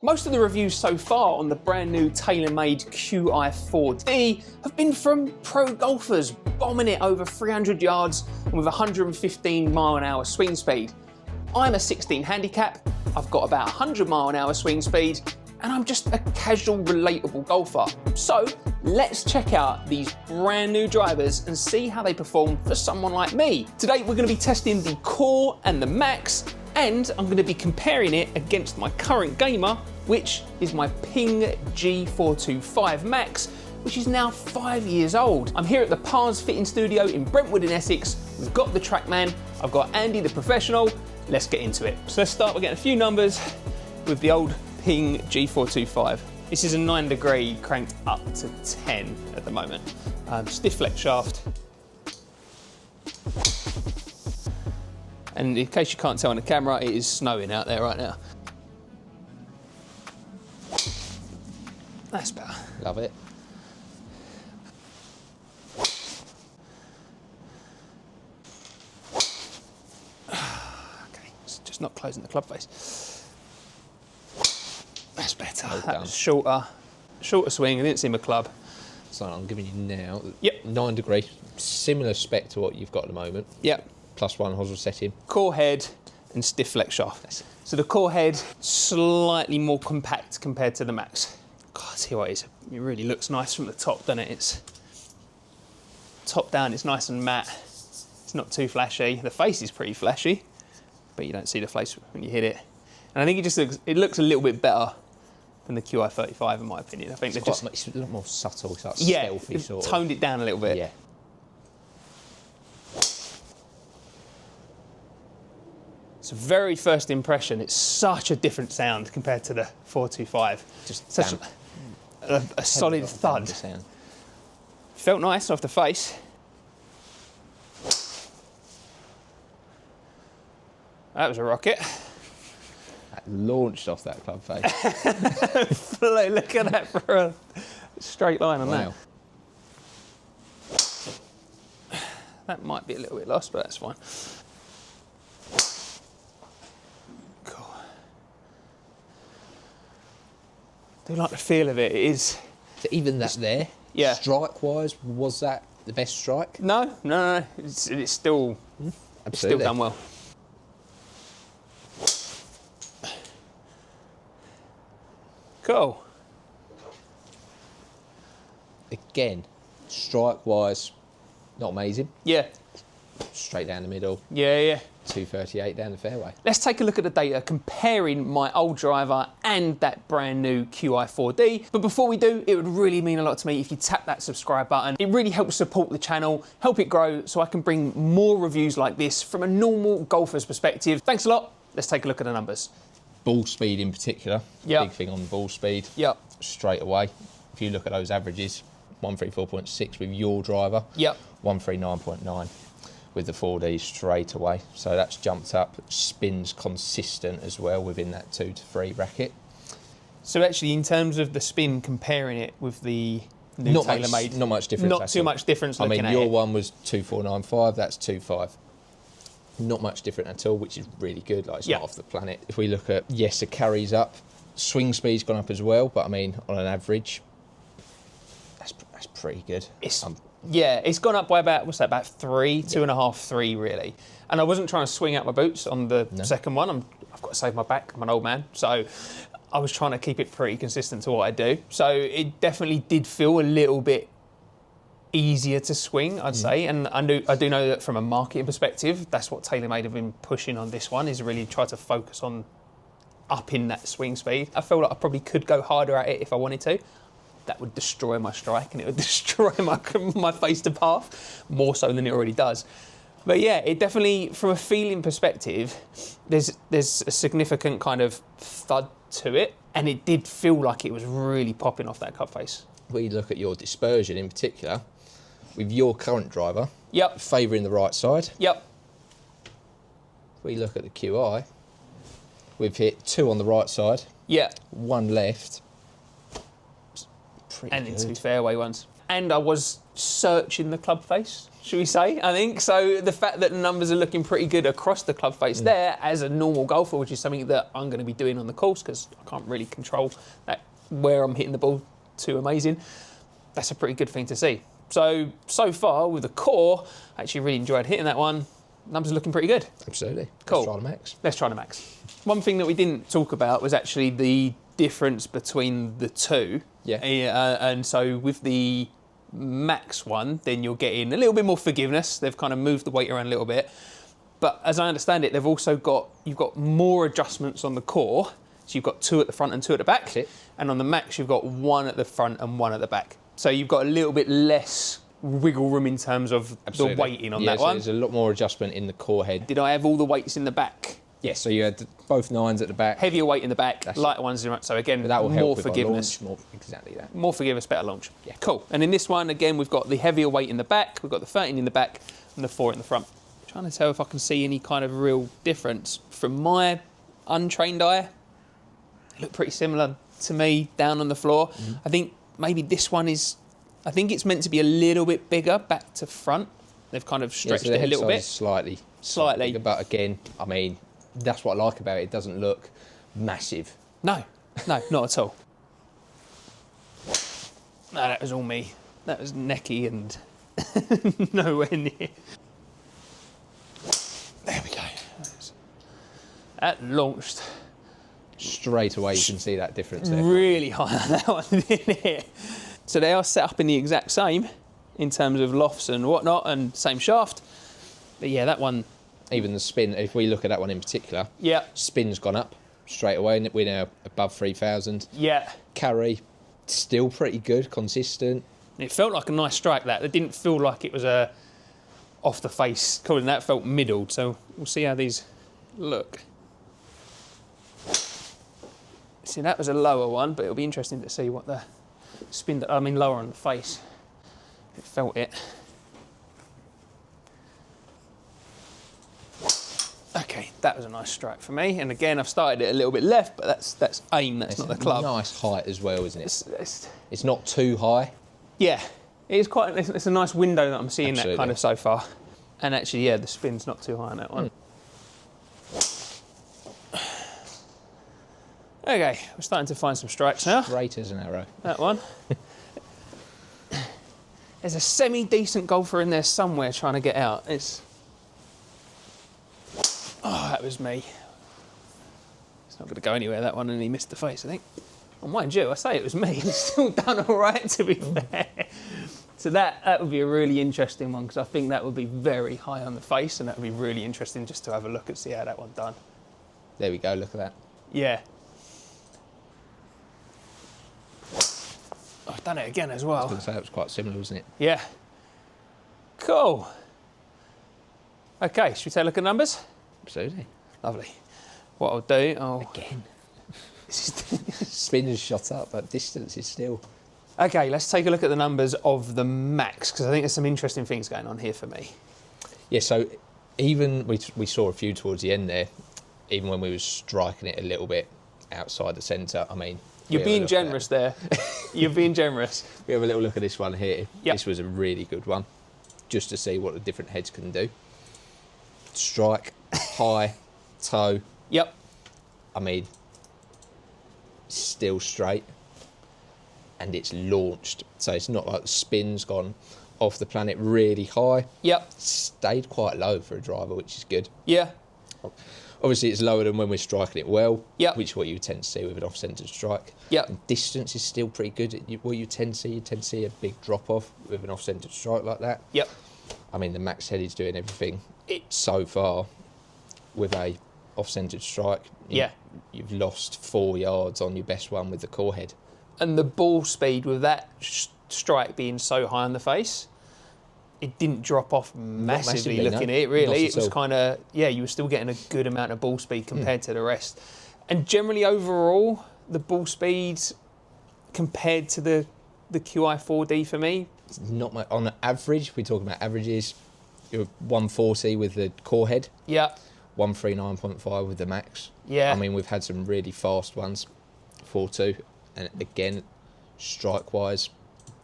Most of the reviews so far on the brand new TaylorMade Qi4D have been from pro golfers bombing it over 300 yards and with 115 mile/hour swing speed. I'm a 16 handicap, I've got about 100 mile/hour swing speed, and I'm just a casual, relatable golfer. So let's check out these brand new drivers and see how they perform for someone like me. Today we're going to be testing the Core and the Max, and I'm going to be comparing it against my current gamer, which is my Ping G425 Max, which is now 5 years old. I'm here at the Parz fitting studio in Brentwood in Essex. We've got the TrackMan, I've got Andy the professional. Let's get into it. So let's start by getting a few numbers with the old Ping G425. This is a 9 degree cranked up to 10 at the moment. Stiff flex shaft. And in case you can't tell on the camera, it is snowing out there right now. That's better. Love it. Okay, it's just not closing the club face. That's better. Well that was shorter swing. I didn't see my club. So I'm giving you now. Yep. 9 degree, similar spec to what you've got at the moment. Yep. +1 hosel setting. Core head and stiff flex shaft. So the core head, slightly more compact compared to the Max. God, I tell you what, it really looks nice from the top, doesn't it? It's top down, it's nice and matte. It's not too flashy. The face is pretty flashy, but you don't see the face when you hit it. And I think it looks a little bit better than the Qi4D in my opinion. I think It's a lot more subtle, it's like stealthy sort of. Toned it down a little bit. Yeah. So very first impression, it's such a different sound compared to the 425. Just such a solid thud. Sound. Felt nice off the face. That was a rocket. That launched off that club face. Look at that for a straight line on that. That might be a little bit lost, but that's fine. I do like the feel of it. It is. So even that there, yeah. Strike-wise, was that the best strike? No. It's still, it's still done well. Cool. Again, strike-wise, not amazing. Yeah. Straight down the middle. Yeah. 238 down the fairway. Let's take a look at the data comparing my old driver and that brand new Qi4D. But before we do, it would really mean a lot to me if you tap that subscribe button. It really helps support the channel, help it grow so I can bring more reviews like this from a normal golfer's perspective. Thanks a lot. Let's take a look at the numbers. Ball speed in particular, big thing on ball speed. Yep. Straight away, if you look at those averages, 134.6 with your driver. Yep. 139.9 with the 4D straight away. So that's jumped up. Spins consistent as well within that 2 to 3 bracket. So actually, in terms of the spin, comparing it with the new TaylorMade, not much difference. Not too much difference. I mean, your one was 2495. That's 25. Not much different at all, which is really good. Like, it's not off the planet. If we look at, yes, the carry's up, swing speed's gone up as well, but I mean, on an average, that's pretty good. Yeah, it's gone up by about, what's that, about 3, 2.5, 3 really. And I wasn't trying to swing out my boots on the second one. I've got to save my back, I'm an old man. So I was trying to keep it pretty consistent to what I do. So it definitely did feel a little bit easier to swing, I'd say. And I do know that from a marketing perspective, that's what TaylorMade have been pushing on this one, is really try to focus on upping that swing speed. I feel like I probably could go harder at it if I wanted to. That would destroy my strike and it would destroy my face to path more so than it already does. But yeah, it definitely, from a feeling perspective, there's a significant kind of thud to it, and it did feel like it was really popping off that cut face. We look at your dispersion in particular with your current driver. Yep. Favouring the right side. Yep. We look at the QI. We've hit 2 on the right side. Yeah. 1 left. And in 2 fairway ones. and I was searching the club face, should we say, I think. So the fact that the numbers are looking pretty good across the club face there as a normal golfer, which is something that I'm going to be doing on the course because I can't really control that where I'm hitting the ball too amazing. That's a pretty good thing to see. So far with the Core, I actually really enjoyed hitting that one. Numbers are looking pretty good. Absolutely. Cool. Let's try the Max. Let's try the Max. One thing that we didn't talk about was actually the difference between the two. Yeah. And so with the Max one, then you're getting a little bit more forgiveness. They've kind of moved the weight around a little bit. But as I understand it, they've also you've got more adjustments on the Core. So you've got 2 at the front and 2 at the back. That's it. And on the Max, you've got 1 at the front and 1 at the back. So you've got a little bit less wiggle room in terms of the weighting on that one. There's a lot more adjustment in the core head. Did I have all the weights in the back? Yes, so you had both 9s at the back. Heavier weight in the back, lighter ones in the front. So again, But that will help more with forgiveness. Launch, exactly that. More forgiveness, better launch. Yeah. Cool. And in this one, again, we've got the heavier weight in the back, we've got the 13 in the back, and the 4 in the front. I'm trying to tell if I can see any kind of real difference. From my untrained eye, they look pretty similar to me down on the floor. I think maybe this one is, I think it's meant to be a little bit bigger back to front. They've kind of stretched so the it a head little size bit. is slightly bigger, but again, I mean, that's what I like about it. It doesn't look massive. No, not at all. No, that was all me. That was necky and nowhere near. There we go. That launched Straight away, you can see that difference there. really high on that one, didn't it? So they are set up in the exact same in terms of lofts and whatnot, and same shaft. But yeah, that one. Even the spin, if we look at that one in particular, Yeah. spin's gone up straight away, and we're now above 3,000. Yeah. Carry, still pretty good, consistent. It felt like a nice strike, that. It didn't feel like it was a off the face calling. That felt middled. So we'll see how these look. See, that was a lower one, but it'll be interesting to see what the spin, lower on the face. It felt it. Okay, that was a nice strike for me. And again, I've started it a little bit left, but that's aim, that's not the club. Nice height as well, isn't it? It's It's not too high. yeah, it is quite. It's a nice window that I'm seeing Absolutely. that kind of so far. And actually, yeah, the spin's not too high on that one. Okay, we're starting to find some strikes now. Straight as an arrow. That one. There's a semi-decent golfer in there somewhere trying to get out. Oh, that was me. It's not going to go anywhere, that one, and he missed the face, I think. Oh, mind you, I say it was me. It's still done all right, to be fair. So that would be a really interesting one, because I think that would be very high on the face, and that would be really interesting just to have a look and see how that one done. There we go, look at that. Yeah. I've done it again as well. I was going to say, it was quite similar, wasn't it? Yeah. Cool. Okay, should we take a look at numbers? Absolutely. Lovely. What I'll do, Again. Spin has shot up, but distance is still... Okay, let's take a look at the numbers of the Max, because I think there's some interesting things going on here for me. Yeah, so even we saw a few towards the end there, even when we were striking it a little bit outside the centre, I mean... You're being generous there. You're being generous. We have a little look at this one here. Yep. This was a really good one, just to see what the different heads can do. Strike, high, toe. Yep. I mean, still straight, and it's launched. So it's not like the spin's gone off the planet really high. Yep. Stayed quite low for a driver, which is good. Yeah. Obviously, it's lower than when we're striking it well, Yep. which is what you tend to see with an off-centre strike. Yep. And distance is still pretty good. What you tend to see a big drop-off with an off-centre strike like that. Yep. I mean, the Max head is doing everything so far with a off-centred strike. Yeah. You've lost 4 yards on your best one with the core head. And the ball speed with that strike being so high on the face, it didn't drop off massively looking at it, really. It was kind of, you were still getting a good amount of ball speed compared to the rest. And generally, overall, the ball speed compared to the Qi4D for me, It's not much. On average, we're talking about averages, you're 140 with the core head. Yeah. 139.5 with the Max. Yeah. I mean, we've had some really fast ones, 4.2, and again, strike-wise,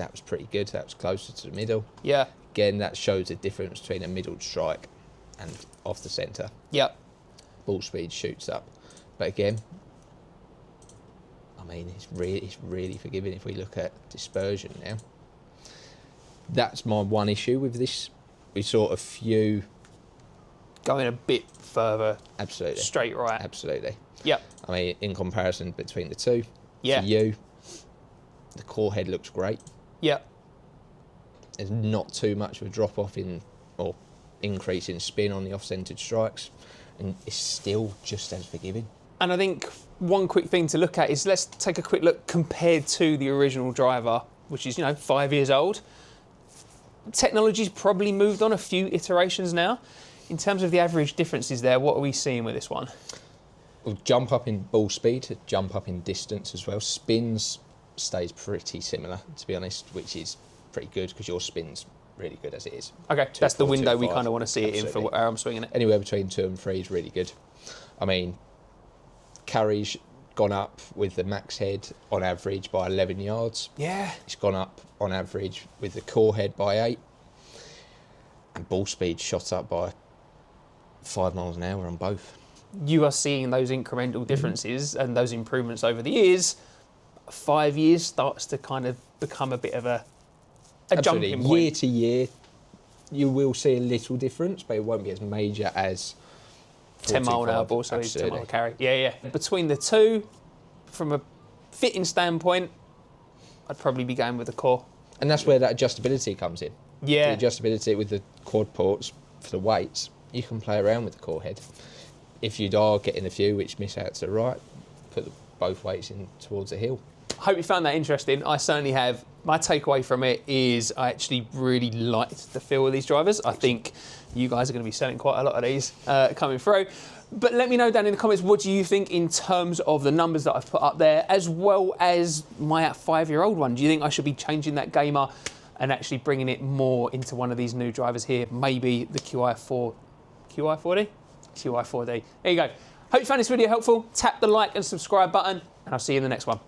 that was pretty good. That was closer to the middle. Yeah. Again, that shows the difference between a middle strike and off the centre. Yep. Ball speed shoots up. But again, I mean, it's really forgiving if we look at dispersion now. That's my one issue with this. We sort of few... Going a bit further. Absolutely. Straight right. Absolutely. Yep. I mean, in comparison between the two, yeah. for you, the core head looks great. Yep. There's not too much of a drop off in or increase in spin on the off-centered strikes, and it's still just as forgiving. And I think one quick thing to look at is let's take a quick look compared to the original driver, which is 5 years old. Technology's probably moved on a few iterations now. In terms of the average differences there, what are we seeing with this one? Well, jump up in ball speed, jump up in distance as well. Spins stays pretty similar, to be honest, which is pretty good because your spin's really good as it is. Okay, that's the window we kind of want to see Absolutely. it in for where I'm swinging it. Anywhere between 2 and 3 is really good. I mean, carry's gone up with the max head on average by 11 yards. Yeah. It's gone up on average with the core head by 8. And ball speed shot up by 5 miles an hour on both. You are seeing those incremental differences and those improvements over the years. 5 years starts to kind of become a bit of a jumping point. Year to year, you will see a little difference, but it won't be as major as 10 mile an hour ball, so 10 mile carry. Yeah. Between the two, from a fitting standpoint, I'd probably be going with the core. And that's where that adjustability comes in. Yeah. The adjustability with the quad ports for the weights, you can play around with the core head. If you are getting a few which miss out to the right, put both weights in towards the heel. I hope you found that interesting. I certainly have. My takeaway from it is I actually really liked the feel of these drivers. I think you guys are going to be selling quite a lot of these coming through. But let me know down in the comments, what do you think in terms of the numbers that I've put up there, as well as my 5-year-old one? Do you think I should be changing that gamer and actually bringing it more into one of these new drivers here? Maybe the Qi4D? Qi4D. There you go. Hope you found this video helpful. Tap the like and subscribe button, and I'll see you in the next one.